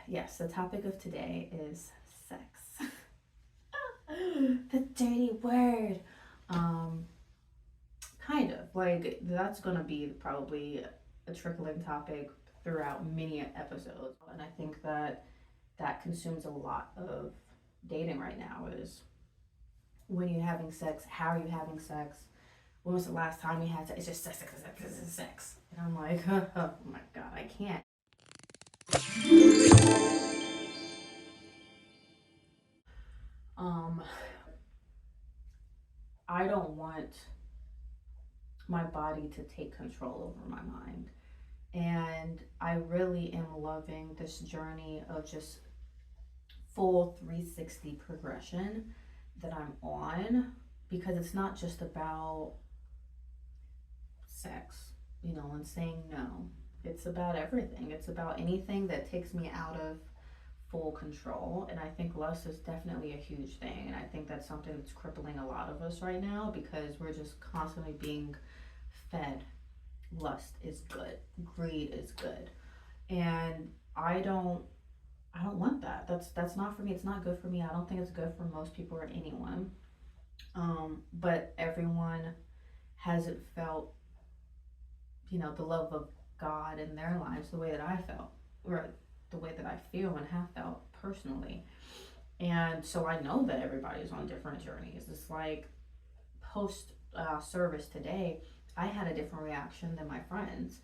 yes, the topic of today is sex. The dirty word. Um, kind of like that's gonna be probably a trickling topic throughout many episodes, and I think that that consumes a lot of dating right now is when you're having sex, how are you having sex? When was the last time you had sex? It's just sex, sex, sex, sex, sex, sex. And I'm like, oh my god, I can't. Um, I don't want my body to take control over my mind. And I really am loving this journey of just full 360 progression that I'm on because it's not just about sex, and saying no. It's about everything. It's about anything that takes me out of full control. And I think lust is definitely a huge thing. And I think that's something that's crippling a lot of us right now because we're just constantly being fed lust is good, greed is good. And I don't want that. That's not for me. It's not good for me. I don't think it's good for most people or anyone. But everyone hasn't felt, the love of God in their lives the way that I felt, or the way that I feel and have felt personally. And so I know that everybody's on different journeys. It's like post service today, I had a different reaction than my friends.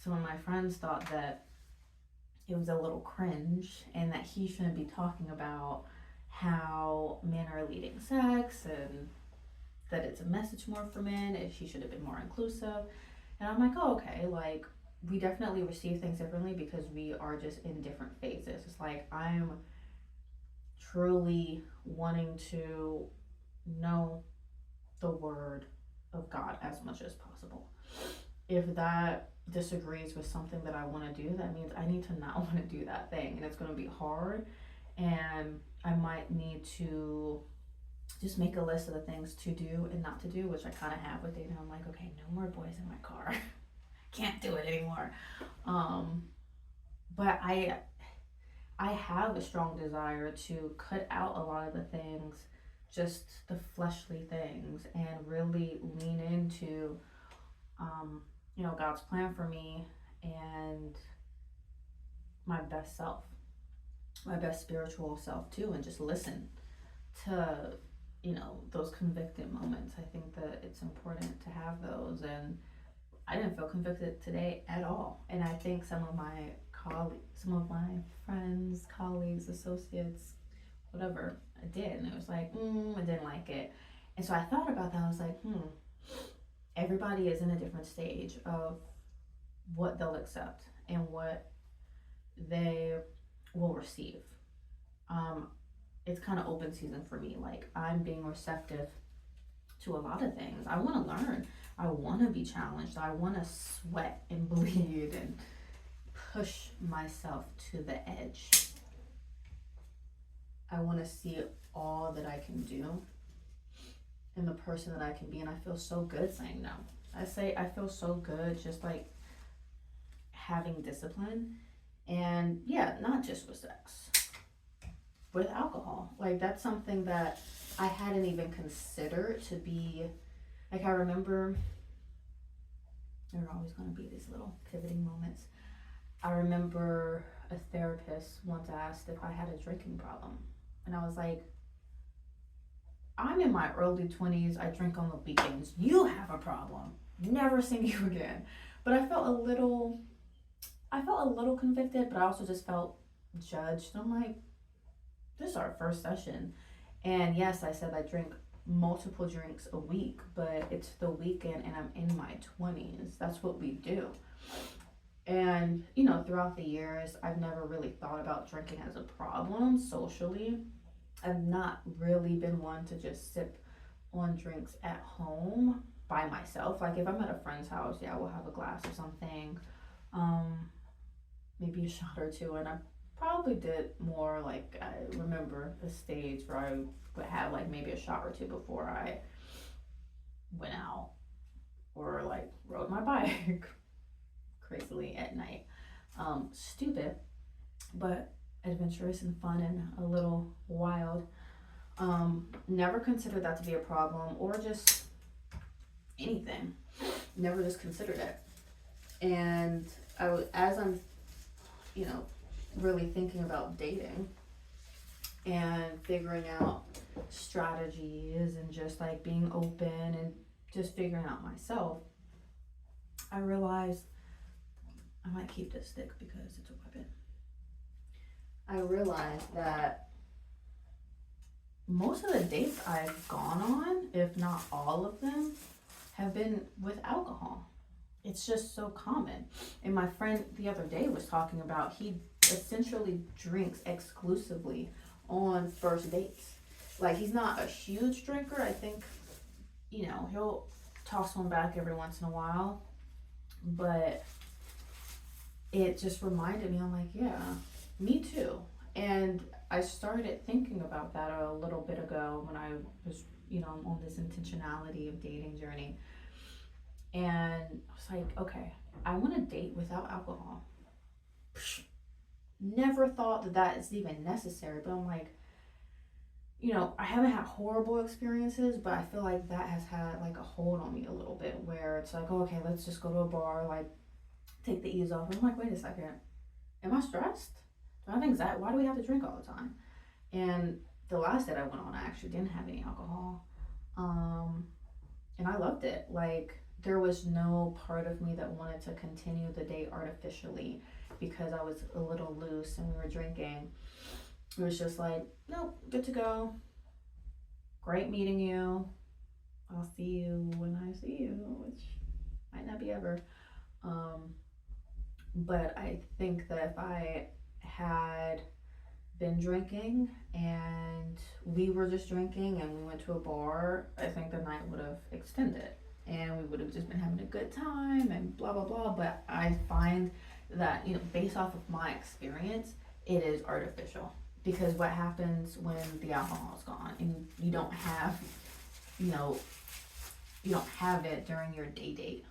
Some of my friends thought that it was a little cringe and that he shouldn't be talking about how men are leading sex and that it's a message more for men, if he should have been more inclusive. And I'm like, oh, okay, like we definitely receive things differently because we are just in different phases. It's like I'm truly wanting to know the word of God as much as possible. If that disagrees with something that I want to do, that means I need to not want to do that thing. And it's going to be hard. And I might need to just make a list of the things to do and not to do, which I kind of have with dating. I'm like, okay, no more boys in my car. Can't do it anymore. Um, but I have a strong desire to cut out a lot of the things, just the fleshly things, and really lean into, God's plan for me and my best self, my best spiritual self too, and just listen to, those convicted moments. I think that it's important to have those, and I didn't feel convicted today at all. And I think some of my friends, colleagues, associates, whatever, I did. And it was like, I didn't like it. And so I thought about that. I was like, everybody is in a different stage of what they'll accept and what they will receive. Um, it's kind of open season for me. Like, I'm being receptive to a lot of things. I want to learn. I want to be challenged. I want to sweat and bleed and push myself to the edge. I want to see all that I can do and the person that I can be. And I feel so good saying no. I feel so good just like having discipline. And yeah, not just with sex, with alcohol. Like, that's something that I hadn't even considered to be. Like, I remember there are always going to be these little pivoting moments. I remember a therapist once asked if I had a drinking problem. And I was like, I'm in my early 20s. I drink on the weekends. You have a problem. Never seeing you again. But I felt a little convicted, but I also just felt judged. I'm like, this is our first session. And yes, I said I drink multiple drinks a week, but it's the weekend and I'm in my 20s. That's what we do. And, throughout the years, I've never really thought about drinking as a problem socially. I've not really been one to just sip on drinks at home by myself. Like, if I'm at a friend's house, yeah, we'll have a glass or something. Um, Maybe a shot or two. And I probably did more, like, I remember the stage where I would have, like, maybe a shot or two before I went out or, like, rode my bike crazily at night. Stupid, but adventurous and fun and a little wild. Never considered that to be a problem or just anything. Never just considered it. And as I'm, you know, really thinking about dating and figuring out strategies and just like being open and just figuring out myself, I realized I might keep this stick because it's a weapon. I realized that most of the dates I've gone on, if not all of them, have been with alcohol. It's just so common. And my friend the other day was talking about he essentially drinks exclusively on first dates. Like, he's not a huge drinker. I think, you know, he'll toss one back every once in a while. But it just reminded me, I'm like, yeah, me too. And I started thinking about that a little bit ago when I was, you know, on this intentionality of dating journey. And I was like, okay, I want to date without alcohol. Never thought that is even necessary, but I'm like, you know, I haven't had horrible experiences, but I feel like that has had like a hold on me a little bit where it's like, oh, okay, let's just go to a bar, like take the ease off. And I'm like, wait a second, am I stressed? Do I have anxiety? Why do we have to drink all the time? And the last date I went on, I actually didn't have any alcohol. And I loved it. Like, there was no part of me that wanted to continue the date artificially because I was a little loose and we were drinking. It was just like, nope, good to go. Great meeting you. I'll see you when I see you, which might not be ever. But I think that if I had been drinking and we were just drinking and we went to a bar, I think the night would have extended and we would have just been having a good time and blah blah blah. But I find that, you know, based off of my experience, it is artificial because what happens when the alcohol is gone and you don't have, you know, you don't have it during your date.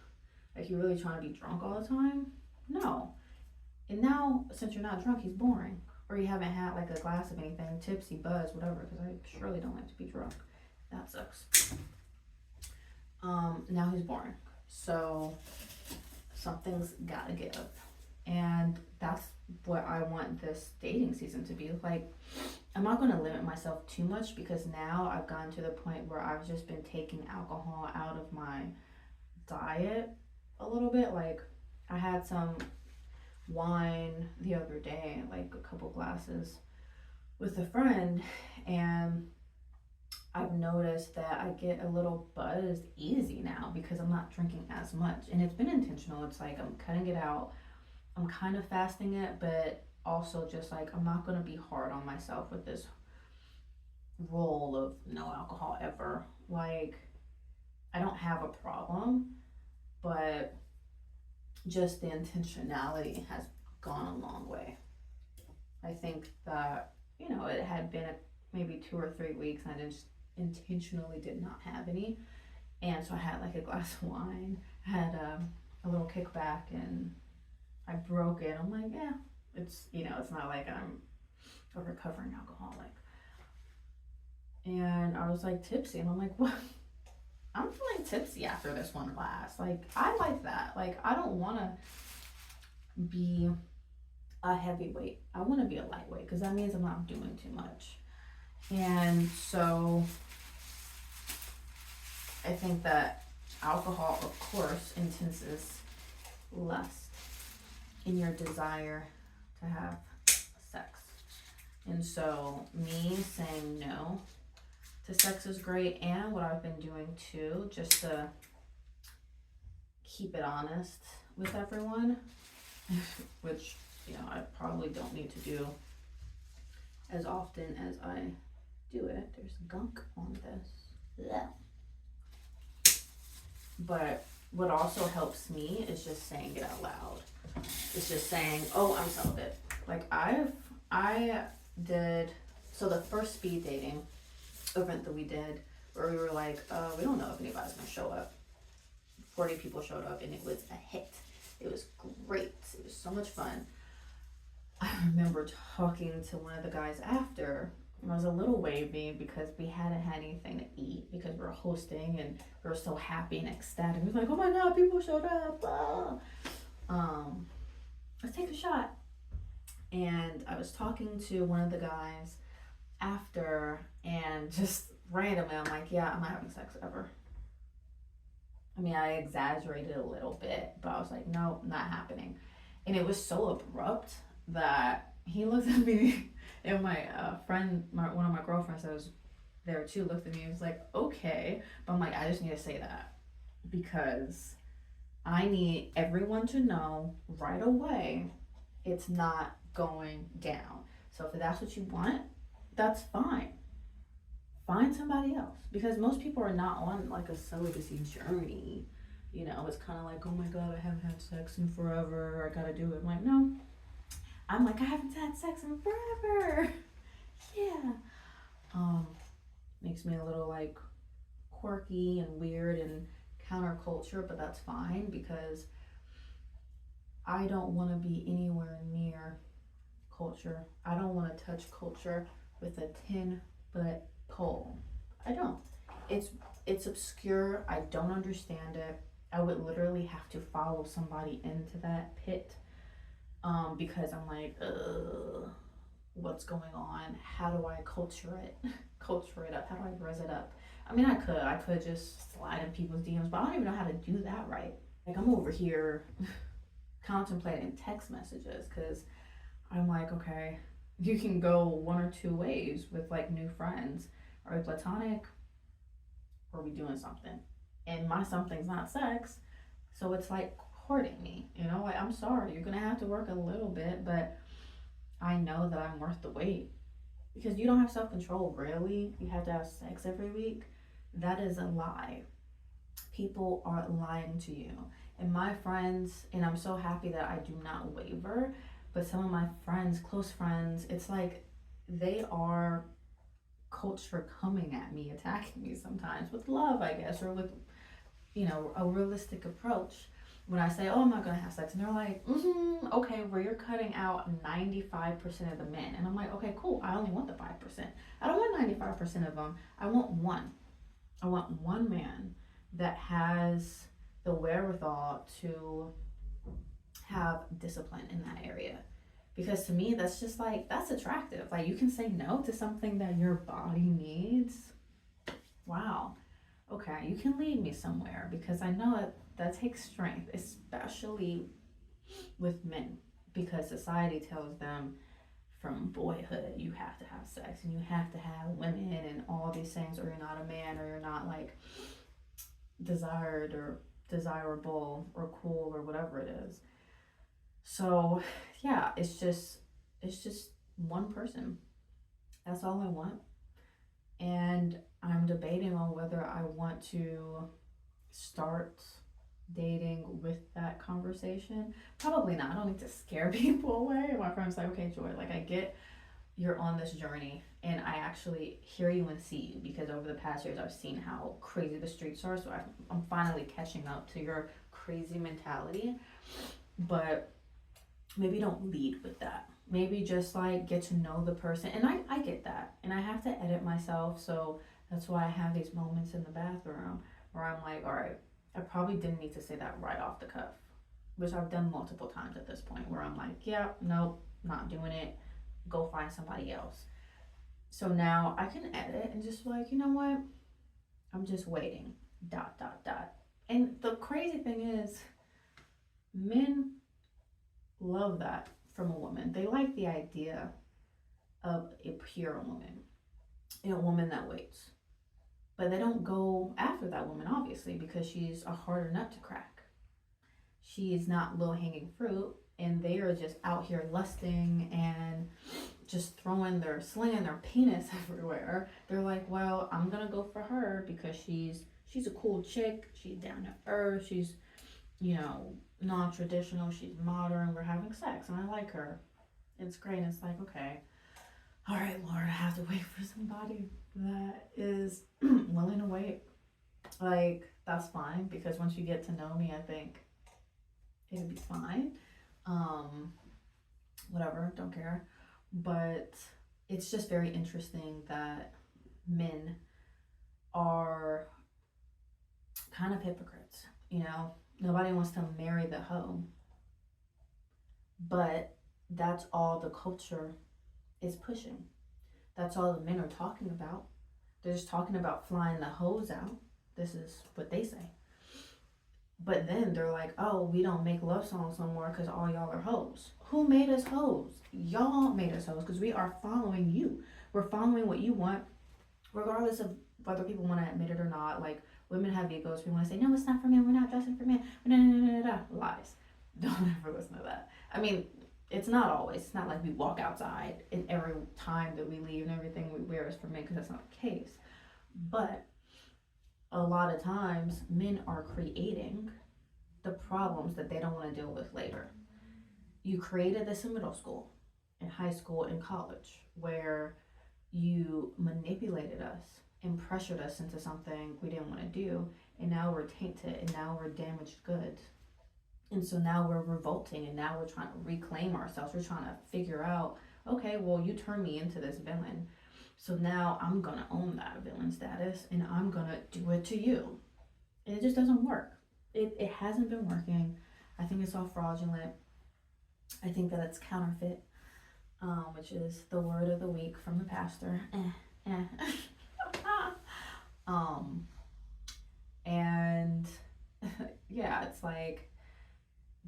Like, you're really trying to be drunk all the time? No. And now, since you're not drunk, he's boring. Or you haven't had like a glass of anything, tipsy, buzz, whatever, because I surely don't like to be drunk. That sucks. Now he's boring. So something's gotta give. And that's what I want this dating season to be. Like, I'm not gonna limit myself too much because now I've gotten to the point where I've just been taking alcohol out of my diet a little bit. Like, I had some wine the other day, like a couple glasses with a friend, and I've noticed that I get a little buzzed easy now because I'm not drinking as much. And it's been intentional. It's like I'm cutting it out. I'm kind of fasting it, but also just like I'm not going to be hard on myself with this rule of no alcohol ever. Like, I don't have a problem, but just the intentionality has gone a long way. I think that, you know, it had been maybe 2 or 3 weeks and I just intentionally did not have any. And so I had like a glass of wine, had a little kickback, and I broke it. I'm like, yeah, it's, you know, it's not like I'm a recovering alcoholic. And I was like tipsy, and I'm like, what? I'm feeling tipsy after this one glass. Like, I like that. Like, I don't want to be a heavyweight. I want to be a lightweight because that means I'm not doing too much. And so I think that alcohol, of course, intenses lust in your desire to have sex. And so me saying no to sex is great. And what I've been doing too, just to keep it honest with everyone, which, you know, I probably don't need to do as often as I do it. There's gunk on this. Yeah. But what also helps me is just saying it out loud. It's just saying, oh, I'm celibate. Like, I did, so the first speed dating event that we did, where we were like, we don't know if anybody's gonna show up. 40 people showed up and it was a hit. It was great. It was so much fun. I remember talking to one of the guys after. I was a little wavy because we hadn't had anything to eat because we were hosting and we were so happy and ecstatic. We were like, oh my god, people showed up. Blah. Um, let's take a shot. And I was talking to one of the guys after, and just randomly, I'm like, yeah, I'm not having sex ever. I mean, I exaggerated a little bit, but I was like, no, not happening. And it was so abrupt that he looked at me, and my friend, one of my girlfriends that was there too, looked at me and was like, okay. But I'm like, I just need to say that because I need everyone to know right away it's not going down. So if that's what you want, that's fine. Find somebody else because most people are not on like a celibacy journey. You know, it's kind of like, oh my god, I haven't had sex in forever. I gotta do it. I'm like, no. I'm like, I haven't had sex in forever. Yeah. Um, Makes me a little like quirky and weird and counterculture, but that's fine because I don't want to be anywhere near culture. I don't want to touch culture with a 10-foot pole. I don't. It's it's obscure. I don't understand it. I would literally have to follow somebody into that pit because I'm like, what's going on? How do I culture it? Culture it up? How do I res it up? I mean, I could just slide in people's DMs, but I don't even know how to do that right. Like I'm over here contemplating text messages because I'm like, okay, you can go one or two ways with like new friends. Are we platonic? Or are we doing something? And my something's not sex, so it's like courting me. You know, like I'm sorry, you're gonna have to work a little bit, but I know that I'm worth the wait. Because you don't have self control, really. You have to have sex every week. That is a lie. People are lying to you. And my friends, and I'm so happy that I do not waver, but some of my friends, close friends, it's like they are culture coming at me, attacking me sometimes with love, I guess, or with, a realistic approach. When I say, oh, I'm not gonna have sex, and they're like, okay, well, you're cutting out 95% of the men. And I'm like, okay, cool, I only want the 5%. I don't want 95% of them. I want one. I want one man that has the wherewithal to have discipline in that area. Because to me, that's just like, that's attractive. Like, you can say no to something that your body needs. Wow. Okay, you can lead me somewhere because I know that takes strength, especially with men, because society tells them from boyhood you have to have sex and you have to have women and all these things, or you're not a man, or you're not like desired or desirable or cool or whatever it is. So yeah, it's just one person. That's all I want. And I'm debating on whether I want to start dating with that conversation. Probably not. I don't need to scare people away. My friend's like, okay, Joy, like I get you're on this journey and I actually hear you and see you because over the past years I've seen how crazy the streets are. So I'm finally catching up to your crazy mentality. But maybe don't lead with that. Maybe just like get to know the person. And I get that. And I have to edit myself. So that's why I have these moments in the bathroom where I'm like, all right, I probably didn't need to say that right off the cuff, which I've done multiple times at this point where I'm like, yeah, nope, not doing it. Go find somebody else. So now I can edit and just be like, you know what? I'm just waiting. Dot, dot, dot. And the crazy thing is, men love that from a woman. They like the idea of a pure woman, a woman that waits. But they don't go after that woman, obviously, because she's a harder nut to crack. She is not low hanging fruit, and they are just out here lusting and just slinging their penis everywhere. They're like, well, I'm gonna go for her because she's a cool chick. She's down to earth. She's non-traditional, she's modern, we're having sex and I like her. It's great. And it's like, okay, all right, Lord, I have to wait for somebody that is willing to wait. Like, that's fine because once you get to know me, I think it'll be fine. um whatever, don't care. But it's just very interesting that men are kind of hypocrites. Nobody wants to marry the hoe, but that's all the culture is pushing. That's all the men are talking about. They're just talking about flying the hose out. This is what they say. But then they're like, oh, we don't make love songs no more because all y'all are hoes. Who made us hoes? Y'all made us hoes because we are following you. We're following what you want, regardless of whether people want to admit it or not. Like, women have egos. We want to say, no, it's not for men. We're not dressing for men. No, no, no, no, no. Lies. Don't ever listen to that. I mean, it's not always. It's not like we walk outside and every time that we leave and everything we wear is for men, because that's not the case. But a lot of times, men are creating the problems that they don't want to deal with later. You created this in middle school, in high school, in college, where you manipulated us and pressured us into something we didn't want to do, and now we're tainted, and now we're damaged goods. And so now we're revolting, and now we're trying to reclaim ourselves. We're trying to figure out, okay, well, you turned me into this villain. So now I'm going to own that villain status, and I'm going to do it to you. And it just doesn't work. It hasn't been working. I think it's all fraudulent. I think that it's counterfeit, which is the word of the week from the pastor. um, and yeah, it's like,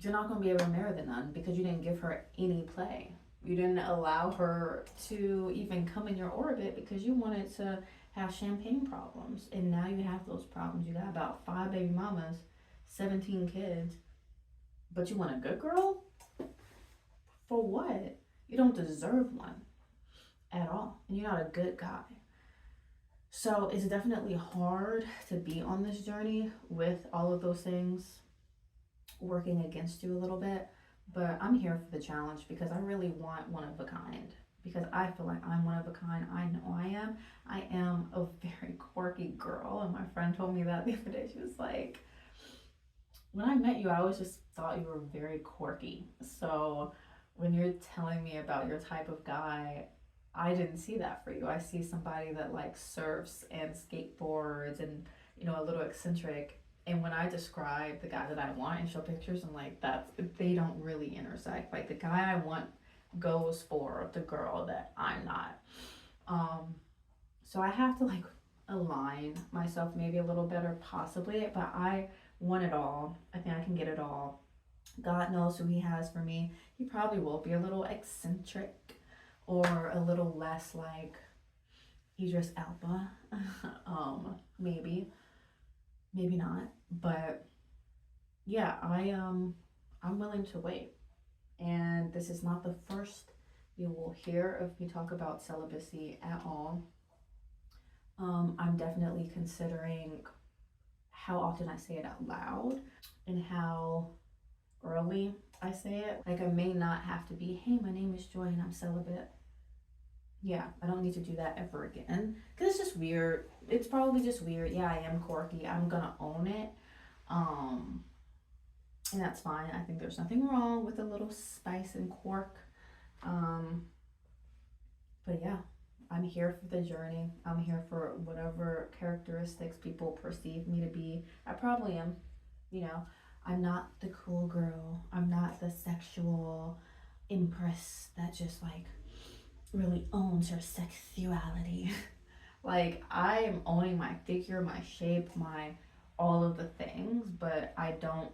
you're not going to be able to marry the nun because you didn't give her any play. You didn't allow her to even come in your orbit because you wanted to have champagne problems. And now you have those problems. You got about 5 baby mamas, 17 kids, but you want a good girl? For what? You don't deserve one at all. And you're not a good guy. So it's definitely hard to be on this journey with all of those things working against you a little bit. But I'm here for the challenge because I really want one of a kind. Because I feel like I'm one of a kind. I know I am. I am a very quirky girl. And my friend told me that the other day. She was like, when I met you, I always just thought you were very quirky. So when you're telling me about your type of guy, I didn't see that for you. I see somebody that like surfs and skateboards and, a little eccentric. And when I describe the guy that I want and show pictures, I'm like, they don't really intersect. Like, the guy I want goes for the girl that I'm not. So I have to like align myself maybe a little better, possibly, but I want it all. I think I can get it all. God knows who He has for me. He probably will be a little eccentric or a little less like Idris Elba. Maybe not. But yeah, I'm willing to wait. And this is not the first you will hear of me talk about celibacy at all. I'm definitely considering how often I say it out loud and how early I say it. Like, I may not have to be, hey, my name is Joy and I'm celibate. Yeah, I don't need to do that ever again. Because it's just weird. It's probably just weird. Yeah, I am quirky. I'm going to own it. And that's fine. I think there's nothing wrong with a little spice and quirk. But yeah, I'm here for the journey. I'm here for whatever characteristics people perceive me to be. I probably am. I'm not the cool girl. I'm not the sexual empress that just like really owns her sexuality. Like, I am owning my figure, my shape, my all of the things, but I don't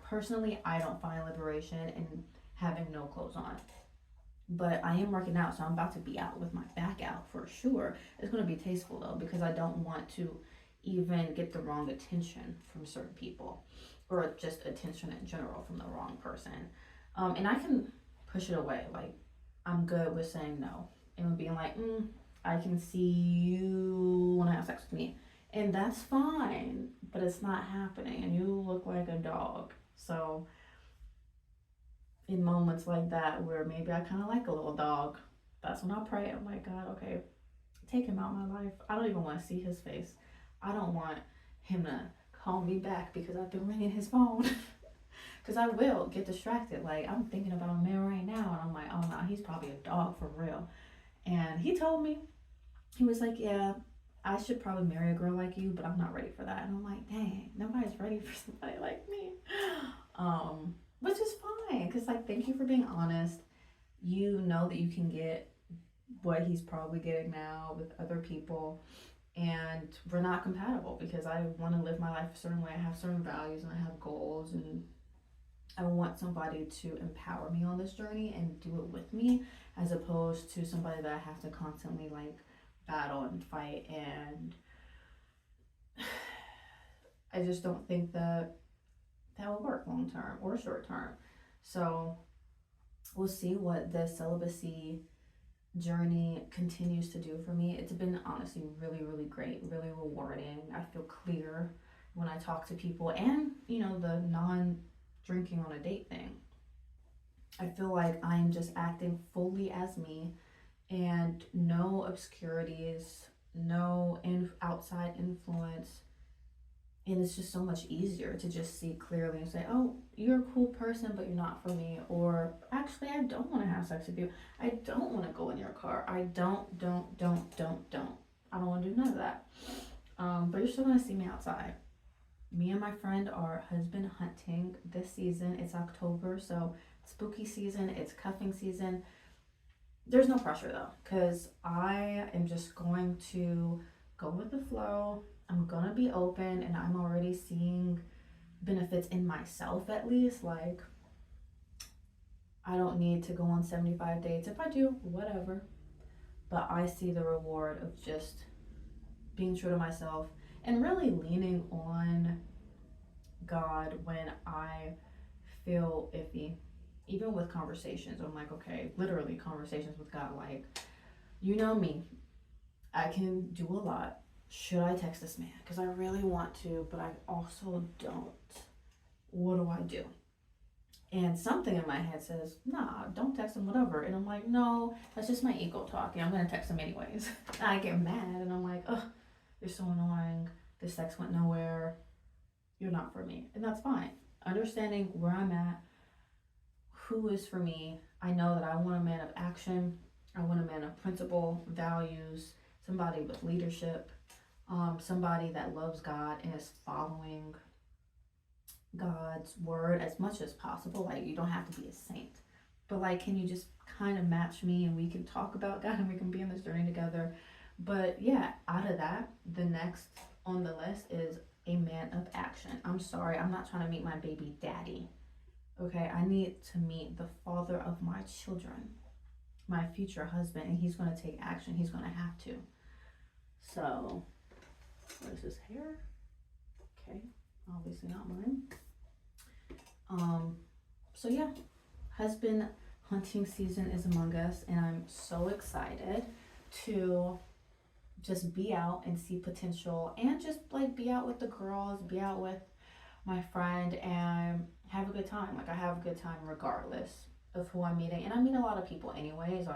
personally, I don't find liberation in having no clothes on. But I am working out, so I'm about to be out with my back out for sure. It's going to be tasteful though, because I don't want to even get the wrong attention from certain people, or just attention in general from the wrong person. And I can push it away. Like, I'm good with saying no and being like, I can see you want to have sex with me, and that's fine, but it's not happening, and you look like a dog. So in moments like that where maybe I kind of like a little dog, that's when I pray. I'm like, God, okay, take him out of my life. I don't even want to see his face. I don't want him to call me back because I've been ringing his phone. Because I will get distracted. Like, I'm thinking about a man right now, and I'm like, oh no, he's probably a dog for real. And he told me, he was like, yeah, I should probably marry a girl like you, but I'm not ready for that. And I'm like, dang, nobody's ready for somebody like me. Which is fine, because, like, thank you for being honest. You know that you can get what he's probably getting now with other people, and we're not compatible because I want to live my life a certain way. I have certain values and I have goals, and I want somebody to empower me on this journey and do it with me, as opposed to somebody that I have to constantly like battle and fight. And I just don't think that that will work long term or short term. So we'll see what the celibacy journey continues to do for me. It's been honestly really, really great, really rewarding. I feel clear when I talk to people, and the non drinking on a date thing. I feel like I'm just acting fully as me, and no obscurities, no outside influence. And it's just so much easier to just see clearly and say, oh, you're a cool person, but you're not for me. Or actually, I don't want to have sex with you. I don't want to go in your car. I don't. I don't want to do none of that. But you're still going to see me outside. Me and my friend are husband hunting this season. It's October, so spooky season, it's cuffing season. There's no pressure though, because I am just going to go with the flow. I'm gonna be open, and I'm already seeing benefits in myself, at least. Like, I don't need to go on 75 dates. If I do, whatever. But I see the reward of just being true to myself and really leaning on God when I feel iffy. Even with conversations, I'm like, okay, literally conversations with God. Like, you know me, I can do a lot. Should I text this man? Because I really want to, but I also don't. What do I do? And something in my head says, nah, don't text him, whatever. And I'm like, no, that's just my ego talking. I'm going to text him anyways. And I get mad, and I'm like, ugh, you're so annoying. This sex went nowhere. You're not for me. And that's fine. Understanding where I'm at, who is for me. I know that I want a man of action. I want a man of principle, values, somebody with leadership, somebody that loves God and is following God's word as much as possible. Like, you don't have to be a saint, but like, can you just kind of match me, and we can talk about God, and we can be in this journey together. But yeah, out of that, the next on the list is a man of action. I'm sorry, I'm not trying to meet my baby daddy. Okay, I need to meet the father of my children, my future husband, and he's going to take action. He's going to have to. So, what is his hair? Okay, obviously not mine. So yeah, husband hunting season is among us, and I'm so excited to just be out and see potential, and just like be out with the girls, be out with my friend, and have a good time. Like, I have a good time regardless of who I'm meeting, and I meet a lot of people anyways.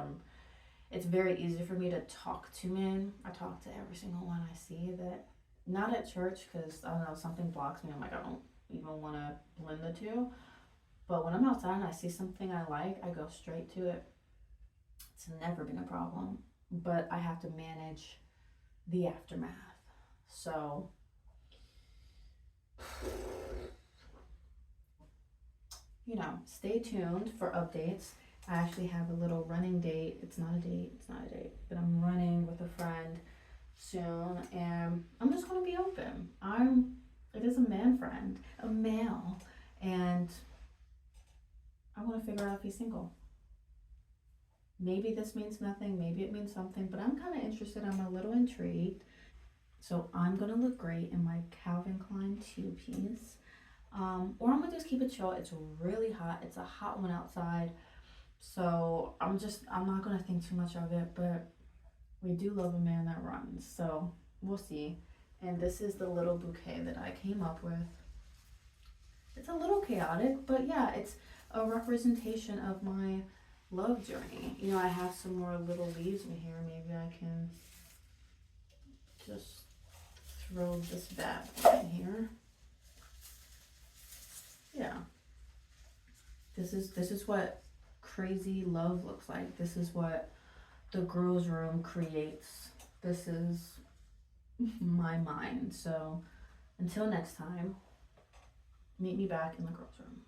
It's very easy for me to talk to men. I talk to every single one I see. That not at church, because I don't know, something blocks me. I'm like, I don't even want to blend the two. But when I'm outside and I see something I like, I go straight to it. It's never been a problem, but I have to manage the aftermath. So stay tuned for updates. I actually have a little running date. It's not a date, but I'm running with a friend soon, and I'm just going to be open. It is a man friend, a male, and I want to figure out if he's single. Maybe this means nothing, maybe it means something, but I'm kind of interested. I'm a little intrigued. So I'm going to look great in my Calvin Klein two-piece. Or I'm going to just keep it chill. It's really hot. It's a hot one outside. So I'm not going to think too much of it, but we do love a man that runs. So we'll see. And this is the little bouquet that I came up with. It's a little chaotic, but yeah, it's a representation of my love journey. I have some more little leaves in here. Maybe I can just throw this back in here. Yeah. This is what crazy love looks like. This is what the girls' room creates. This is my mind. So until next time, meet me back in the girls' room.